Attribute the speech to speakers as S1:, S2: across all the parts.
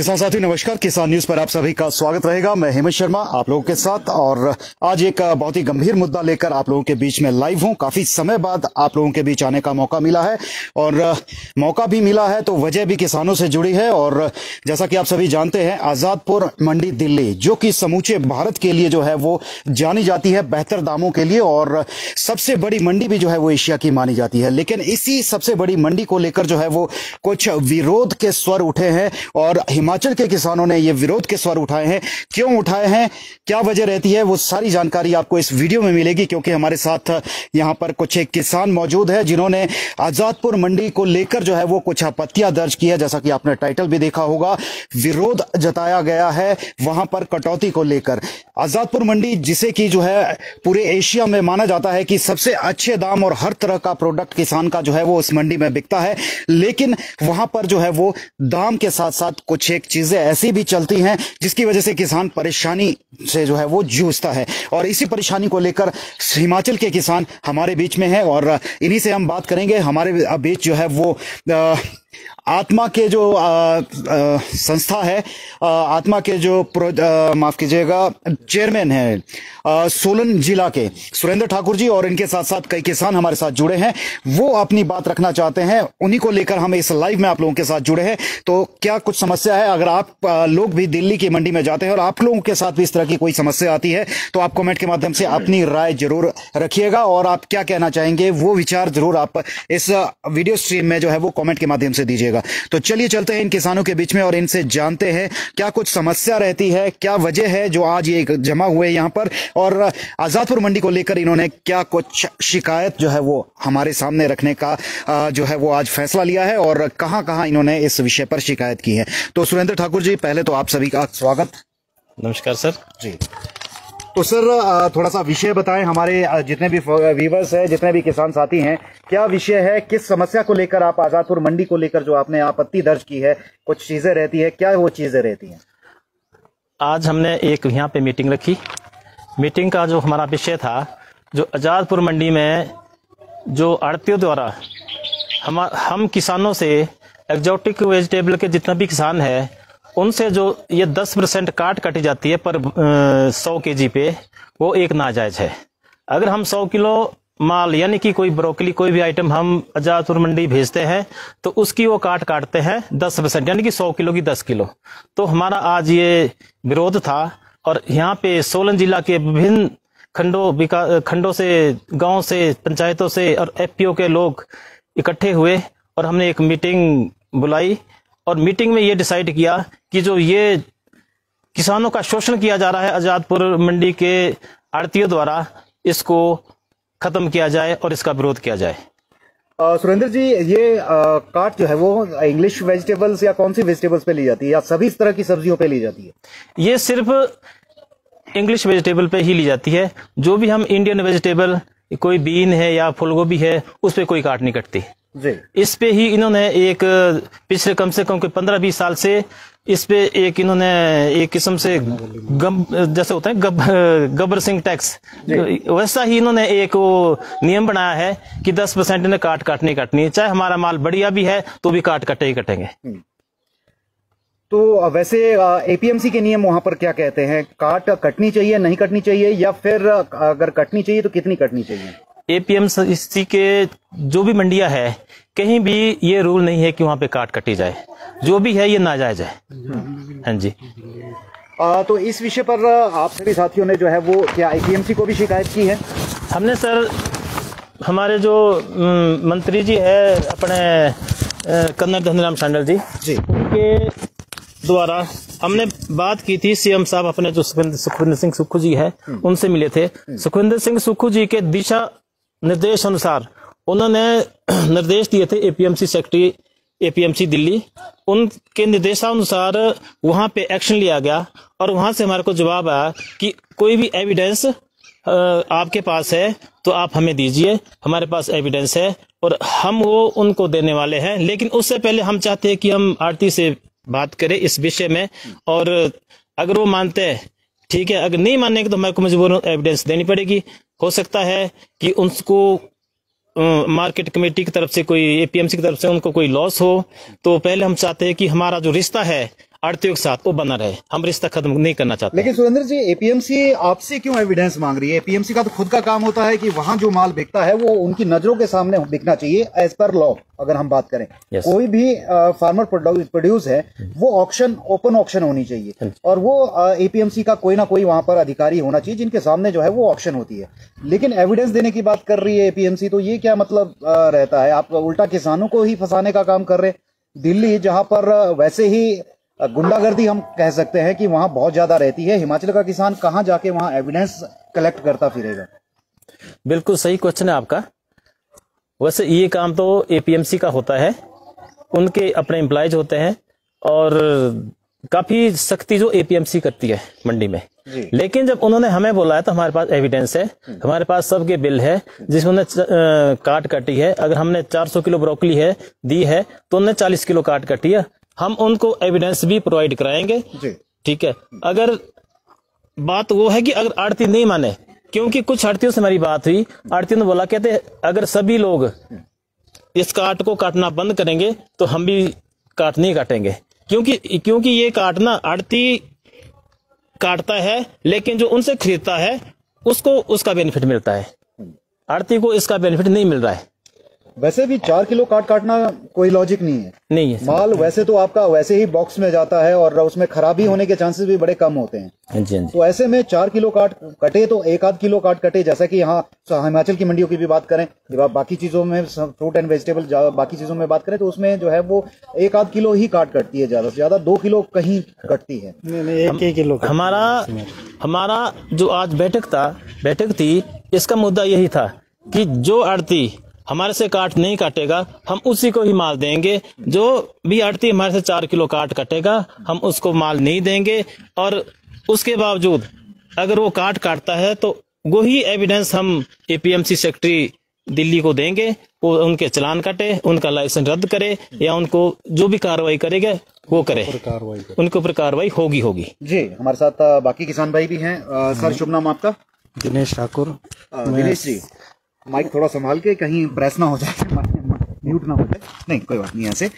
S1: किसान साथी नमस्कार। किसान न्यूज पर आप सभी का स्वागत रहेगा। मैं हेमंत शर्मा आप लोगों के साथ, और आज एक बहुत ही गंभीर मुद्दा लेकर आप लोगों के बीच में लाइव हूं। काफी समय बाद आप लोगों के बीच आने का मौका मिला है, और मौका भी मिला है तो वजह भी किसानों से जुड़ी है। और जैसा कि आप सभी जानते हैं, आजादपुर मंडी दिल्ली, जो कि समूचे भारत के लिए जो है वो जानी जाती है बेहतर दामों के लिए, और सबसे बड़ी मंडी भी जो है वो एशिया की मानी जाती है। लेकिन इसी सबसे बड़ी मंडी को लेकर जो है वो कुछ विरोध के स्वर उठे हैं, और हिमाचल के किसानों ने ये विरोध के स्वर उठाए हैं। क्यों उठाए हैं, क्या वजह रहती है, वो सारी जानकारी आपको इस वीडियो में मिलेगी, क्योंकि हमारे साथ यहां पर कुछ एक किसान मौजूद है जिन्होंने आजादपुर मंडी को लेकर जो है वो कुछ आपत्तियां दर्ज की है। जैसा कि आपने टाइटल भी देखा होगा, विरोध जताया गया है वहां पर कटौती को लेकर। आजादपुर मंडी, जिसे कि जो है पूरे एशिया में माना जाता है कि सबसे अच्छे दाम और हर तरह का प्रोडक्ट किसान का जो है वो उस मंडी में बिकता है, लेकिन वहां पर जो है वो दाम के साथ साथ कुछ एक चीजें ऐसी भी चलती हैं जिसकी वजह से किसान परेशानी से जो है वो जूझता है। और इसी परेशानी को लेकर हिमाचल के किसान हमारे बीच में हैं, और इन्हीं से हम बात करेंगे। हमारे बीच जो है वो आत्मा के जो संस्था है, आत्मा के जो माफ कीजिएगा चेयरमैन है सोलन जिला के सुरेंद्र ठाकुर जी, और इनके साथ साथ कई किसान हमारे साथ जुड़े हैं। वो अपनी बात रखना चाहते हैं, उन्हीं को लेकर हम इस लाइव में आप लोगों के साथ जुड़े हैं। तो क्या कुछ समस्या है, अगर आप लोग भी दिल्ली की मंडी में जाते हैं और आप लोगों के साथ भी इस तरह की कोई समस्या आती है, तो आप कमेंट के माध्यम से अपनी राय जरूर रखिएगा, और आप क्या कहना चाहेंगे वो विचार जरूर आप इस वीडियो स्ट्रीम में जो है वो कमेंट के माध्यम से दीजिएगा। तो चलिए चलते हैं इन किसानों के बीच में और इनसे जानते हैं क्या कुछ समस्या रहती है, क्या वजह है जो आज ये जमा हुए यहाँ पर, और आजादपुर मंडी को लेकर इन्होंने क्या कुछ शिकायत जो है वो हमारे सामने रखने का जो है वो आज फैसला लिया है, और कहां-कहां इन्होंने इस विषय पर शिकायत की है। तो सुरेंद्र ठाकुर जी, पहले तो आप सभी का स्वागत।
S2: नमस्कार सर
S1: जी। तो सर थोड़ा सा विषय बताएं, हमारे जितने भी व्यूवर्स हैं, जितने भी किसान साथी हैं, क्या विषय है, किस समस्या को लेकर आप आजादपुर मंडी को लेकर जो आपने आपत्ति दर्ज की है, कुछ चीजें रहती है, क्या वो चीजें रहती हैं?
S2: आज हमने एक यहाँ पे मीटिंग रखी। मीटिंग का जो हमारा विषय था, जो आजादपुर मंडी में जो आड़तियों द्वारा हम किसानों से एक्जोटिक वेजिटेबल के जितना भी किसान है उनसे जो ये 10% काट काटी जाती है पर 100 kg पे, वो एक नाजायज है। अगर हम 100 किलो माल यानी कि कोई ब्रोकली कोई भी आइटम हम आजादपुर मंडी भेजते हैं तो उसकी वो काटते हैं 10%, यानी कि 100 किलो की 10 किलो। तो हमारा आज ये विरोध था, और यहाँ पे सोलन जिला के विभिन्न खंडों से, गांव से, पंचायतों से और एफपीओ के लोग इकट्ठे हुए, और हमने एक मीटिंग बुलाई, और मीटिंग में ये डिसाइड किया कि जो ये किसानों का शोषण किया जा रहा है आजादपुर मंडी के आड़तियों द्वारा, इसको खत्म किया जाए और इसका विरोध किया जाए।
S1: सुरेंद्र जी, ये काट जो है वो इंग्लिश वेजिटेबल्स या कौन सी वेजिटेबल्स पे ली जाती है, या सभी इस तरह की सब्जियों पे ली जाती है? ये
S2: सिर्फ इंग्लिश वेजिटेबल पे ही ली जाती है। जो भी हम इंडियन वेजिटेबल, कोई बीन है या फूलगोभी है, उस पे कोई काट नहीं कटती जी। इस पे ही इन्होंने एक पिछले कम से कम 15-20 साल से इस पे एक इन्होंने एक किस्म से जैसे होता है गब्बर सिंह टैक्स, वैसा ही इन्होंने एक वो नियम बनाया है कि 10% इन्हें काट नहीं काटनी, चाहे हमारा माल बढ़िया भी है तो भी काट कटे ही कटेंगे।
S1: तो वैसे एपीएमसी के नियम वहां पर क्या कहते हैं, काट कटनी चाहिए, नहीं कटनी चाहिए, या फिर अगर कटनी चाहिए तो कितनी कटनी चाहिए?
S2: एपीएमसी के जो भी मंडियां है, कहीं भी ये रूल नहीं है कि वहां पे काट कटी जाए, जो भी है ये नाजायज है। हाँ जी।
S1: तो इस विषय पर आप सभी साथियों ने जो है वो क्या एपीएमसी को भी शिकायत की है?
S2: हमने सर, हमारे जो मंत्री जी है अपने कर्नल धनीराम शांडिल जी, उनके द्वारा हमने बात की थी। सीएम साहब अपने जो सुखविंदर सिंह सुक्खू जी है उनसे मिले थे। सुखविंदर सिंह सुक्खू जी के दिशा निर्देश अनुसार उन्होंने निर्देश दिए थे एपीएमसी सेक्रेटरी एपीएमसी दिल्ली, उनके निर्देशानुसार वहां पे एक्शन लिया गया, और वहां से हमारे को जवाब आया कि कोई भी एविडेंस आपके पास है तो आप हमें दीजिए, हमारे पास एविडेंस है और हम वो उनको देने वाले हैं। लेकिन उससे पहले हम चाहते हैं कि हम आरती से बात करें इस विषय में, और अगर वो मानते हैं ठीक है, अगर नहीं मानेंगे तो हमारे को मजबूरन एविडेंस देनी पड़ेगी। हो सकता है कि उनको मार्केट कमेटी की तरफ से, कोई एपीएमसी की तरफ से उनको कोई लॉस हो, तो पहले हम चाहते हैं कि हमारा जो रिश्ता है आड़तियों के साथ वो बना रहे, हम रिश्ता खत्म नहीं करना चाहते।
S1: लेकिन सुरेंद्र जी, एपीएमसी आपसे क्यों एविडेंस मांग रही है? एपीएमसी का तो खुद का काम होता है कि वहां जो माल बिकता है वो उनकी नजरों के सामने बिकना चाहिए एज पर लॉ। अगर हम बात करें, कोई भी फार्मर प्रोड्यूस है वो ऑक्शन, ओपन ऑक्शन होनी चाहिए, और वो एपीएमसी का कोई ना कोई वहां पर अधिकारी होना चाहिए जिनके सामने जो है वो ऑक्शन होती है। लेकिन एविडेंस देने की बात कर रही है एपीएमसी, तो ये क्या मतलब रहता है? आप उल्टा किसानों को ही फंसाने का काम कर रहे हैं। दिल्ली जहां पर वैसे ही गुंडागर्दी हम कह सकते हैं कि वहां बहुत ज्यादा रहती है, हिमाचल का किसान कहां जाके वहां एविडेंस कलेक्ट करता फिरेगा?
S2: बिल्कुल सही क्वेश्चन है आपका। वैसे ये काम तो एपीएमसी का होता है, उनके अपने एम्प्लॉयज होते हैं, और काफी सख्ती जो एपीएमसी करती है मंडी में। लेकिन जब उन्होंने हमें बोला है तो हमारे पास एविडेंस है, हमारे पास सबके बिल है जिसमें उन्होंने काट काटी है। अगर हमने 400 किलो ब्रोकली है दी है तो उन्होंने 40 किलो काट काटी है, हम उनको एविडेंस भी प्रोवाइड कराएंगे। ठीक है। अगर बात वो है कि अगर आड़ती नहीं माने, क्योंकि कुछ आड़तियों से हमारी बात हुई, आड़तियों ने बोला, कहते अगर सभी लोग इस काट को काटना बंद करेंगे तो हम भी काट नहीं काटेंगे, क्योंकि ये काटना आड़ती काटता है, लेकिन जो उनसे खरीदता है उसको उसका बेनिफिट मिलता है, आड़ती को इसका बेनिफिट नहीं मिल रहा है।
S1: वैसे भी 4 किलो काटना कोई लॉजिक नहीं है। माल वैसे तो आपका वैसे ही बॉक्स में जाता है और उसमें खराबी होने के चांसेस भी बड़े कम होते हैं। तो ऐसे में 4 किलो कटे तो 1 आध किलो कटे, जैसा कि यहाँ हिमाचल की मंडियों की भी बात करें, बाकी चीजों में फ्रूट एंड वेजिटेबल बाकी चीजों में बात करें तो उसमें जो है वो 1 आध किलो ही कटती है, ज्यादा से ज्यादा 2 किलो कहीं कटती है।
S2: 1 किलो हमारा जो आज बैठक थी, इसका मुद्दा यही था कि जो आड़ती हमारे से काट नहीं काटेगा हम उसी को ही माल देंगे, जो भी आड़ती हमारे से 4 किलो काटेगा हम उसको माल नहीं देंगे। और उसके बावजूद अगर वो काटता है तो वही एविडेंस हम एपीएमसी सेक्रेटरी दिल्ली को देंगे, वो उनके चालान काटे, उनका लाइसेंस रद्द करे, या उनको जो भी कार्रवाई करेगा वो करे, उनके ऊपर कार्रवाई होगी।
S1: जी, हमारे साथ बाकी किसान भाई भी हैं। सर, शुभ नाम आपका?
S3: दिनेश ठाकुर।
S1: दिनेश जी, माइक थोड़ा संभाल के, कहीं प्रेस ना हो जाए, म्यूट ना हो जाए। नहीं, कोई बात नहीं। ऐसे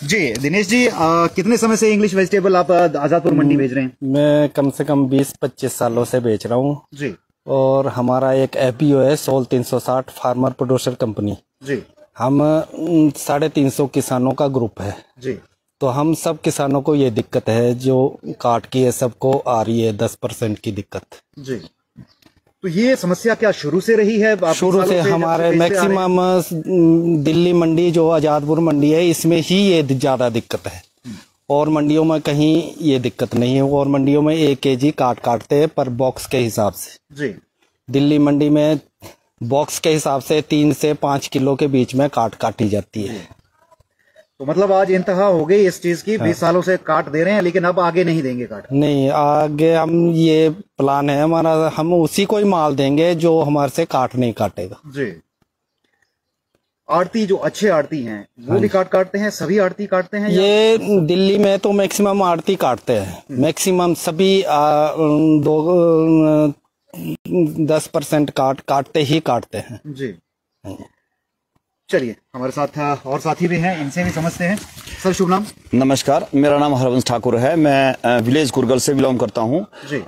S1: जी, दिनेश जी, कितने समय से इंग्लिश वेजिटेबल आप आजादपुर मंडी बेच रहे हैं?
S3: मैं कम से कम 20-25 सालों से बेच रहा हूँ
S1: जी।
S3: और हमारा एक एपीओ है सोल 360 फार्मर प्रोड्यूसर कंपनी
S1: जी।
S3: हम 350 किसानों का ग्रुप है
S1: जी।
S3: तो हम सब किसानों को ये दिक्कत है जो काट की है, सबको आ रही है 10% की दिक्कत।
S1: जी। तो ये समस्या क्या शुरू से रही है?
S3: शुरू से हमारे मैक्सिमम दिल्ली मंडी जो आजादपुर मंडी है इसमें ही ये ज्यादा दिक्कत है, और मंडियों में कहीं ये दिक्कत नहीं है। और मंडियों में 1 केजी काटते हैं पर बॉक्स के हिसाब से।
S1: जी।
S3: दिल्ली मंडी में बॉक्स के हिसाब से 3 से 5 किलो के बीच में काटी जाती है।
S1: तो मतलब आज इंतहा हो गई इस चीज की। 20 सालों से काट दे रहे हैं, लेकिन अब आगे नहीं देंगे काट?
S3: नहीं, आगे हम ये प्लान है हमारा, हम उसी को ही माल देंगे जो हमारे से काट नहीं काटेगा।
S1: जी। आड़ती जो अच्छे आड़ती हैं वो भी काटते हैं? सभी आड़ती काटते हैं?
S3: ये दिल्ली में तो मैक्सिमम आड़ती काटते हैं, मैक्सिमम सभी 10% काटते हैं।
S1: जी। चलिए, हमारे साथ और साथी भी हैं, इनसे भी समझते हैं। सर, शुभ नाम?
S4: नमस्कार, मेरा नाम हरवंश ठाकुर है। मैं विलेज कुरगल से बिलोंग करता हूं।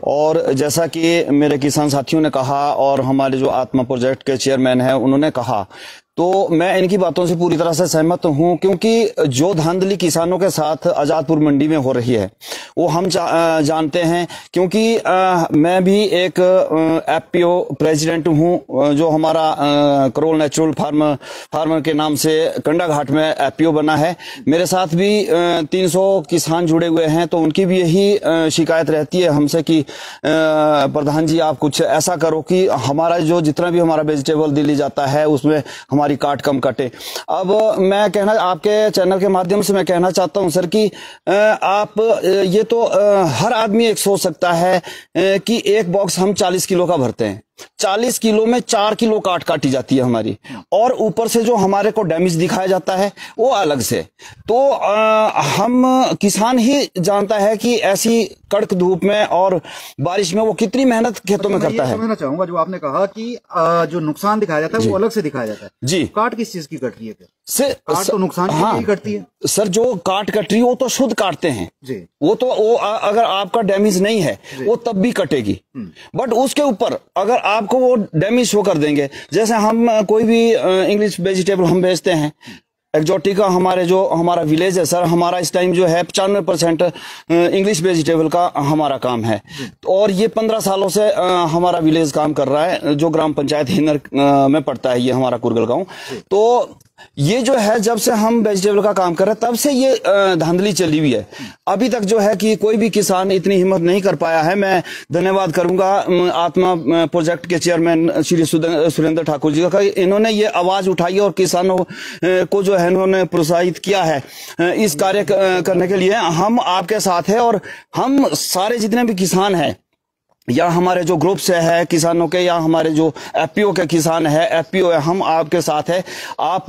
S4: और जैसा कि मेरे किसान साथियों ने कहा और हमारे जो आत्मा प्रोजेक्ट के चेयरमैन हैं उन्होंने कहा, तो मैं इनकी बातों से पूरी तरह से सहमत हूं, क्योंकि जो धांधली किसानों के साथ आजादपुर मंडी में हो रही है वो हम जानते हैं। क्योंकि मैं भी एक एफपीओ प्रेसिडेंट हूं, जो हमारा करोल नेचुरल फार्मर के नाम से कंडा घाट में एफपीओ बना है। मेरे साथ भी 300 किसान जुड़े हुए हैं, तो उनकी भी यही शिकायत रहती है हमसे कि प्रधान जी आप कुछ ऐसा करो कि हमारा जो जितना भी हमारा वेजिटेबल दिल्ली जाता है उसमें हमारी काट कम कटे। अब मैं आपके चैनल के माध्यम से मैं कहना चाहता हूं सर कि आप ये तो हर आदमी एक सोच सकता है कि एक बॉक्स हम 40 किलो का भरते हैं, 40 किलो में 4 किलो काटी जाती है हमारी, और ऊपर से जो हमारे को डैमेज दिखाया जाता है वो अलग से। तो हम किसान ही जानता है कि ऐसी कड़क धूप में और बारिश में वो कितनी मेहनत खेतों में करता है।
S1: समझना चाहूंगा जो आपने कहा कि जो नुकसान दिखाया जाता है वो अलग से दिखाया जाता है।
S4: जी।
S1: काट किस चीज की कट रही है? काट तो नुकसान के लिए करती है
S4: सर। जो काट कट रही है वो तो शुद्ध काटते हैं
S1: जी।
S4: वो अगर आपका डैमेज नहीं है वो तब भी कटेगी, बट उसके ऊपर अगर आपको वो डैमेज शो कर देंगे, जैसे हम कोई भी इंग्लिश वेजिटेबल हम बेचते हैं एक्जोटिका, हमारा विलेज है सर, हमारा इस टाइम जो है 95% इंग्लिश वेजिटेबल का हमारा काम है। और ये 15 सालों से हमारा विलेज काम कर रहा है, जो ग्राम पंचायत हिन्नर में पड़ता है ये हमारा कुरगल गांव। तो ये जो है जब से हम वेजिटेबल का काम कर रहे हैं तब से ये धांधली चली हुई है। अभी तक जो है कि कोई भी किसान इतनी हिम्मत नहीं कर पाया है। मैं धन्यवाद करूंगा आत्मा प्रोजेक्ट के चेयरमैन श्री सुरेंद्र ठाकुर जी का, इन्होंने ये आवाज उठाई और किसानों को जो है इन्होंने प्रोत्साहित किया है इस कार्य करने के लिए। हम आपके साथ है और हम सारे जितने भी किसान हैं या हमारे जो ग्रुप से है किसानों के या हमारे जो एफपीओ के किसान है, एफपीओ है, हम आपके साथ है। आप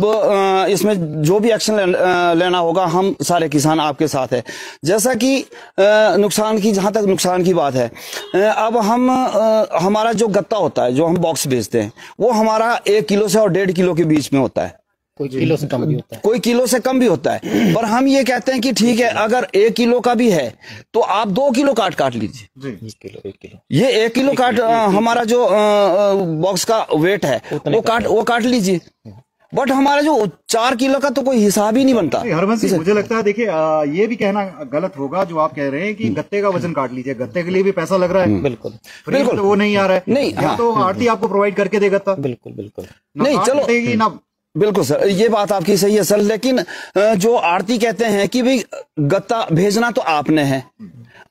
S4: इसमें जो भी एक्शन लेना होगा हम सारे किसान आपके साथ है। जैसा कि नुकसान की, जहां तक नुकसान की बात है, अब हमारा जो गत्ता होता है जो हम बॉक्स बेचते हैं वो हमारा 1 किलो से और 1.5 किलो के बीच में होता है,
S3: कोई किलो से कम भी होता है,
S4: कोई किलो से कम भी होता है। पर हम ये कहते हैं कि ठीक है अगर 1 किलो का भी है तो आप 2 किलो काट लीजिए।
S3: 1 किलो
S4: ये 1 किलो काट हमारा जो बॉक्स का वेट है वो काट लीजिए। बट हमारा जो 4 किलो का तो कोई हिसाब ही नहीं बनता।
S1: हरबंस जी, मुझे लगता है देखिए ये भी कहना गलत होगा जो आप कह रहे हैं कि गत्ते का वजन काट लीजिए, गत्ते के लिए भी पैसा लग रहा है।
S3: बिल्कुल
S1: बिल्कुल, तो वो नहीं आ रहा है,
S4: नहीं,
S1: या तो आरती आपको प्रोवाइड करके देगा था।
S3: बिल्कुल
S4: नहीं, चलो
S1: देगी ना,
S4: बिल्कुल सर, ये बात आपकी सही है सर। लेकिन जो आरती कहते हैं कि भाई गत्ता भेजना तो आपने है।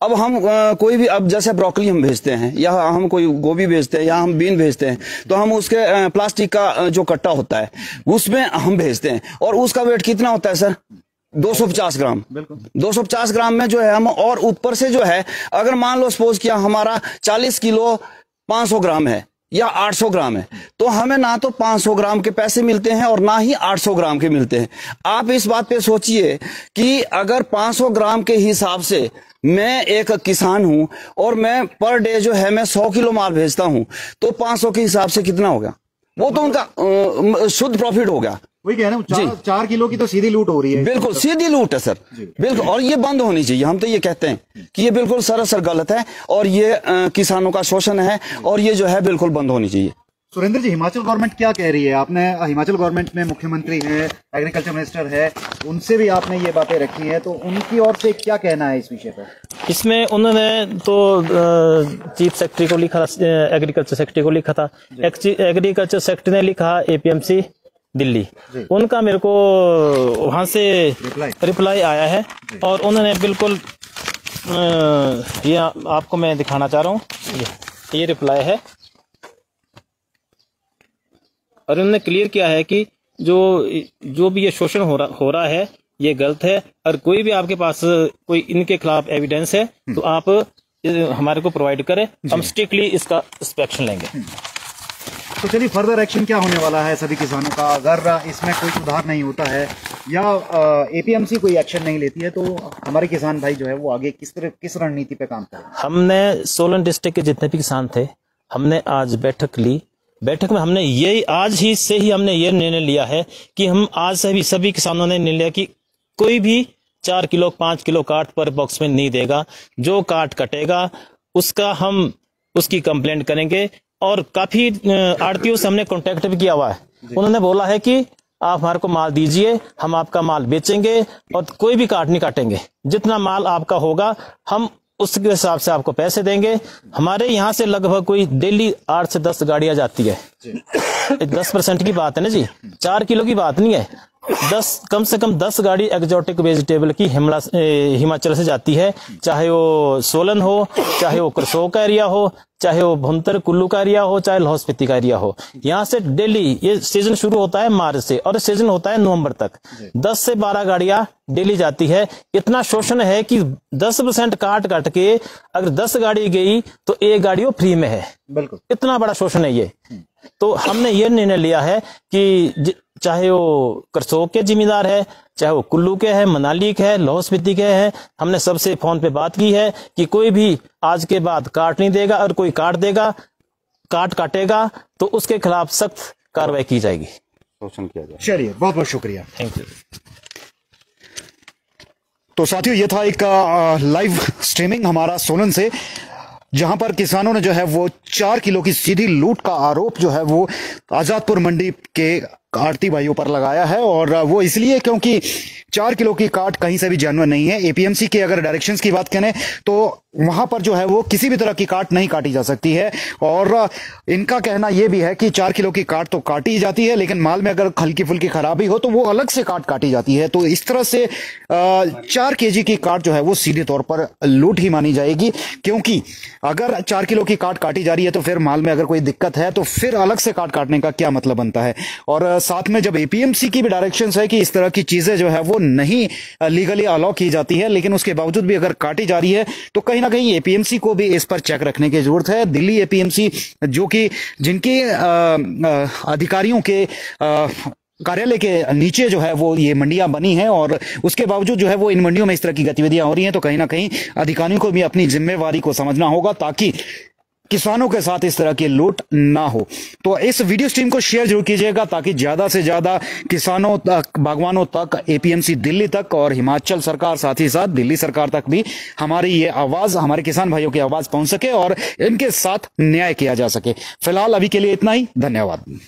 S4: अब हम कोई भी, अब जैसे ब्रोकली हम भेजते हैं या हम कोई गोभी भेजते हैं या हम बीन भेजते हैं तो हम उसके प्लास्टिक का जो कट्टा होता है उसमें हम भेजते हैं और उसका वेट कितना होता है सर? 250 ग्राम। 250 ग्राम में जो है हम, और ऊपर से जो है अगर मान लो सपोज किया हमारा 40 किलो 500 ग्राम है या 800 ग्राम है तो हमें ना तो 500 ग्राम के पैसे मिलते हैं और ना ही 800 ग्राम के मिलते हैं। आप इस बात पे सोचिए कि अगर 500 ग्राम के हिसाब से मैं एक किसान हूं और मैं पर डे जो है मैं 100 किलो माल भेजता हूं तो 500 के हिसाब से कितना होगा? वो तो उनका शुद्ध प्रॉफिट हो गया।
S1: वही कह रहे हैं 4 किलो की तो सीधी लूट हो रही है।
S4: बिल्कुल सीधी लूट है सर, बिल्कुल। और ये बंद होनी चाहिए। हम तो ये कहते हैं कि ये बिल्कुल सरासर गलत है और ये किसानों का शोषण है और ये जो है बिल्कुल बंद होनी चाहिए।
S1: सुरेंद्र जी, हिमाचल गवर्नमेंट क्या कह रही है? आपने हिमाचल गवर्नमेंट में मुख्यमंत्री है, एग्रीकल्चर मिनिस्टर है, उनसे भी आपने ये बातें रखी है, तो उनकी ओर से क्या कहना है इस विषय पर?
S2: इसमें उन्होंने तो चीफ सेक्रेटरी को लिखा, एग्रीकल्चर सेक्रेटरी को लिखा था। एग्रीकल्चर सेक्रेटरी ने लिखा एपीएमसी दिल्ली, उनका मेरे को वहां से रिप्लाई आया है और उन्होंने बिल्कुल ये आपको मैं दिखाना चाह रहा हूँ, ये रिप्लाई है और उन्होंने क्लियर किया है कि जो भी ये शोषण हो रहा है ये गलत है और कोई भी आपके पास कोई इनके खिलाफ एविडेंस है तो आप हमारे को प्रोवाइड करें, हम स्ट्रिक्टली इसका इंस्पेक्शन लेंगे।
S1: तो चलिए, फर्दर एक्शन क्या होने वाला है सभी किसानों का अगर इसमें कोई सुधार नहीं होता है या एपीएमसी कोई एक्शन नहीं लेती है तो हमारे किसान भाई जो है वो आगे किस रणनीति पे काम करें?
S2: हमने सोलन डिस्ट्रिक्ट के जितने भी किसान थे हमने आज बैठक ली। बैठक में हमने आज ही से ही हमने ये निर्णय लिया है कि हम आज से भी सभी किसानों ने निर्णय लिया कि कोई भी 4 किलो 5 किलो काट पर बॉक्स में नहीं देगा। जो काट कटेगा उसका हम उसकी कंप्लेंट करेंगे और काफी आड़तियों से हमने कांटेक्ट भी किया हुआ है। उन्होंने बोला है कि आप हमारे को माल दीजिए, हम आपका माल बेचेंगे और कोई भी काट नहीं काटेंगे। जितना माल आपका होगा हम उसके हिसाब से आपको पैसे देंगे। हमारे यहाँ से लगभग कोई डेली 8 से 10 गाड़ियां जाती है। 10% की बात है ना जी, 4 किलो की बात नहीं है। कम से कम 10 गाड़ी एक्जोटिक वेजिटेबल की हिमाचल से जाती है, चाहे वो सोलन हो, चाहे वो करसोग का एरिया हो, चाहे वो भुंतर कुल्लू का एरिया हो, चाहे लाहौल स्पीति का एरिया हो। यहाँ से डेली, ये सीजन शुरू होता है मार्च से और सीजन होता है नवंबर तक, 10 से 12 गाड़ियां डेली जाती है। इतना शोषण है कि 10% काट के अगर 10 गाड़ी गई तो 1 गाड़ी वो फ्री में है।
S1: बिल्कुल,
S2: इतना बड़ा शोषण है ये। तो हमने ये निर्णय लिया है कि चाहे वो करसोग के जिम्मेदार है, चाहे वो कुल्लू के है, मनाली के है, लाहौल स्पीति के है, हमने सबसे फोन पे बात की है कि कोई भी आज के बाद काट नहीं देगा और कोई काटेगा तो उसके खिलाफ सख्त कार्रवाई की जाएगी।
S4: शोषण किया जाए।
S1: चलिए, बहुत बहुत शुक्रिया।
S2: Thank you.
S1: तो साथियों, ये था एक लाइव स्ट्रीमिंग हमारा सोलन से, जहां पर किसानों ने जो है वो 4 किलो की सीधी लूट का आरोप जो है वो आजादपुर मंडी के आड़ती भाइयों पर लगाया है। और वो इसलिए क्योंकि 4 किलो की काट कहीं से भी जेन्युइन नहीं है। एपीएमसी के अगर डायरेक्शंस की बात करें तो वहां पर जो है वो किसी भी तरह की काट नहीं काटी जा सकती है। और इनका कहना यह भी है कि 4 किलो की काट तो काटी जाती है, लेकिन माल में अगर हल्की फुल्की खराबी हो तो वो अलग से काट काटी जाती है। तो इस तरह से 4 केजी की काट जो है वो सीधे तौर पर लूट ही मानी जाएगी, क्योंकि अगर 4 किलो की काट काटी जा रही है तो फिर माल में अगर कोई दिक्कत है तो फिर अलग से काट काटने का क्या मतलब बनता है। और साथ में जब एपीएमसी की भी डायरेक्शंस है कि इस तरह की चीजें जो है वो नहीं लीगली अलाउ की जाती है, लेकिन उसके बावजूद भी अगर काटी जा रही है तो कहीं ना कहीं एपीएमसी को भी इस पर चेक रखने की जरूरत है। दिल्ली एपीएमसी जो कि जिनके अधिकारियों के कार्यालय के नीचे जो है वो ये मंडियां बनी हैं, और उसके बावजूद जो है वो इन मंडियों में इस तरह की गतिविधियां हो रही हैं, तो कहीं ना कहीं अधिकारियों को भी अपनी जिम्मेवारी को समझना होगा ताकि किसानों के साथ इस तरह की लूट ना हो। तो इस वीडियो स्ट्रीम को शेयर जरूर कीजिएगा ताकि ज्यादा से ज्यादा किसानों तक, बागवानों तक, एपीएमसी दिल्ली तक और हिमाचल सरकार, साथ ही साथ दिल्ली सरकार तक भी हमारी ये आवाज, हमारे किसान भाइयों की आवाज पहुंच सके और इनके साथ न्याय किया जा सके। फिलहाल अभी के लिए इतना ही। धन्यवाद।